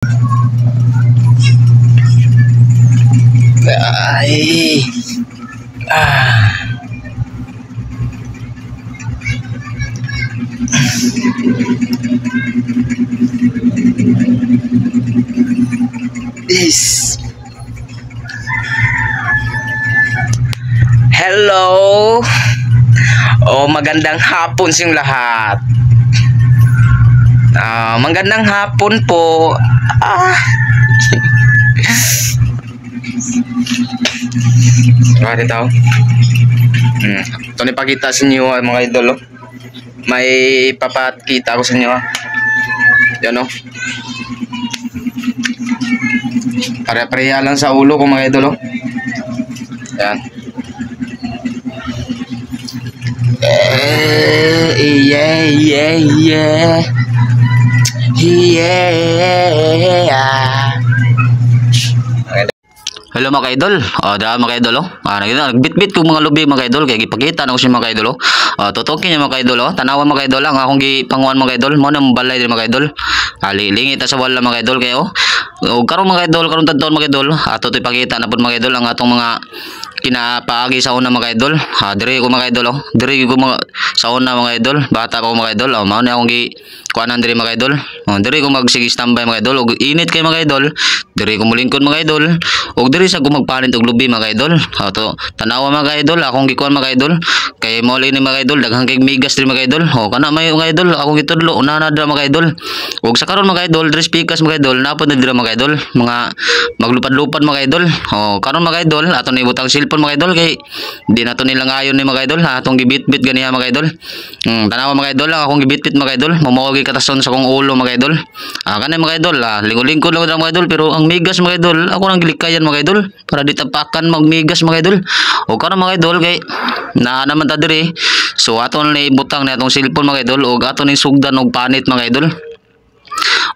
Ay. Ah. This. Hello. Magandang hapon sa inyong lahat. Magandang hapon po. Dito. Ito na ipakita sa inyo mga idol. May papakita ko sa inyo. Yan o. Pare-pareha lang sa ulo ko mga idol. Yan. Yeah. Hello mga idol. Daan mga idol. Nagbitbit ko mga lubi mga idol kay gipakita na ko si mga idol. Tutukin niya mga idol. Tanawan mga idol ang akong gipanguan mga idol. Mo nang balay din mga idol. Lingit ta sa wala mga idol kayo. Karon mga idol, karon tadton mga idol. Ato to ipakita na pud mga idol ang atong mga kinapaagi sa una mga idol. Dire ko mga idol. Dire ko mga sa una mga idol. Bata pa ko mga idol. Mao na akong kuanan dire mga idol. Dire ko magsige standby mga idol. Og init kay mga idol. Dire ko mulingkod mga idol. Og dire sa ko magpanit og lubi mga idol. To tanawa mga idol, akong gikuan mga idol. Kay mo ni mga idol daghang kay migas dire mga idol. Kana may mga idol, akong gitudlo una na dra mga idol. Og sa karon mga idol, dress pikas mga idol, napod na dira mga idol. Mga maglupad-lupad mga idol. Karon mga idol, ato ni butang cellphone mga idol kay di nato nila ngayon ni mga idol. Atong gibit-bit ganiya mga idol. Tanawa mga idol, akong gibit-bit mga idol. Mamogi katason sa kong ulo mga idol. Kanay mga idol, lingkod-lingkod lang mga idol pero ang migas mga idol, ako nang gilikayan mga idol para di tapakan magmigas mga idol. O karon mga idol kay naa naman ta diri. So aton ni butang ni atong cellphone mga idol og aton ni sugdan og panit mga idol.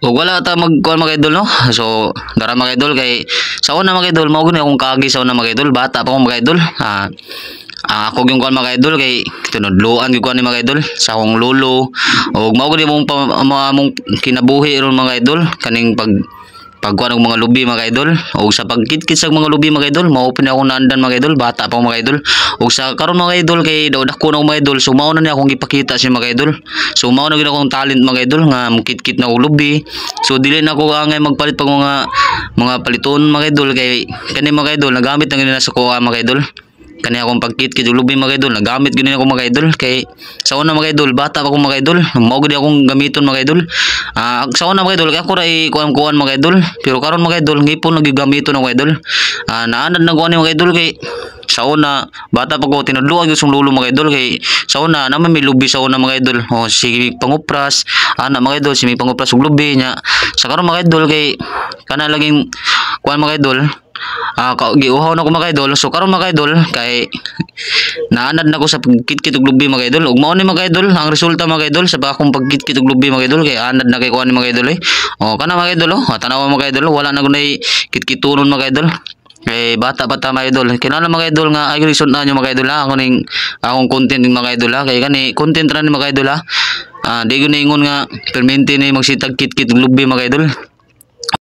O wala ta magkuan mga idol no. So dara mga idol kay sa una mga idol mao gani akong kaagi sa una mga idol, bata pa akong mga idol. Ako yung kuan mga idol kay tinudloan gyud kuan ni mga idol sa akong lolo. Og mao gani mong kinabuhi ron mga idol kaning pagkuan og mga lubi mga idol. Og sa pagkitkit sa mga lubi mga idol mao pa ni akong naandan mga idol, bata pa mga idol. Og sa karon mga idol kay daw dako na mga idol, so mao na ni akong gipakita sa mga idol. So mao na gid akong talent mga idol nga mukit-kit na og lubi. So dili na ako angay magpalit pag mga paliton mga idol kay kani mga idol nagamit na gid na sa kuha mga idol. Kani akong pagkit-kit og lubi mga idol, nagamit gid ako mga idol kay sa una mga idol bata pa ako mga idol, mao gid akong gamiton mga idol. Sa una mga idol kay ako ra kuan mga idol, pero karon mga idol ngipon nagigamiton ako mga idol. Naanad na kuan mga idol kay sa una bata pa ko tinudloan gyud sung lulo mga idol kay sa una naman may lubi sa una mga idol. Si pangupras ana mga idol, si may pangupras og lubi nya. Sa karon mga idol kay kana laging kuan mga idol. Giuhaw na ko mga idol. So karon mga idol kay naanad na ko sa pagkitkit og lubi mga idol. Ug mao ni mga idol ang resulta mga idol sa akong pagkitkit og lubi mga idol kay anad na kay kuan ni mga idol kana mga idol tanawa mga idol wala na gunay kitkitunon mga idol. Kay bata pa ta mga idol. Kinala mga idol nga ay reason na nyo mga idol ako ning akong content ning mga idol kay kani content ra ni mga idol di gyud ingon nga permente ni magsitag kitkit og lubi mga idol.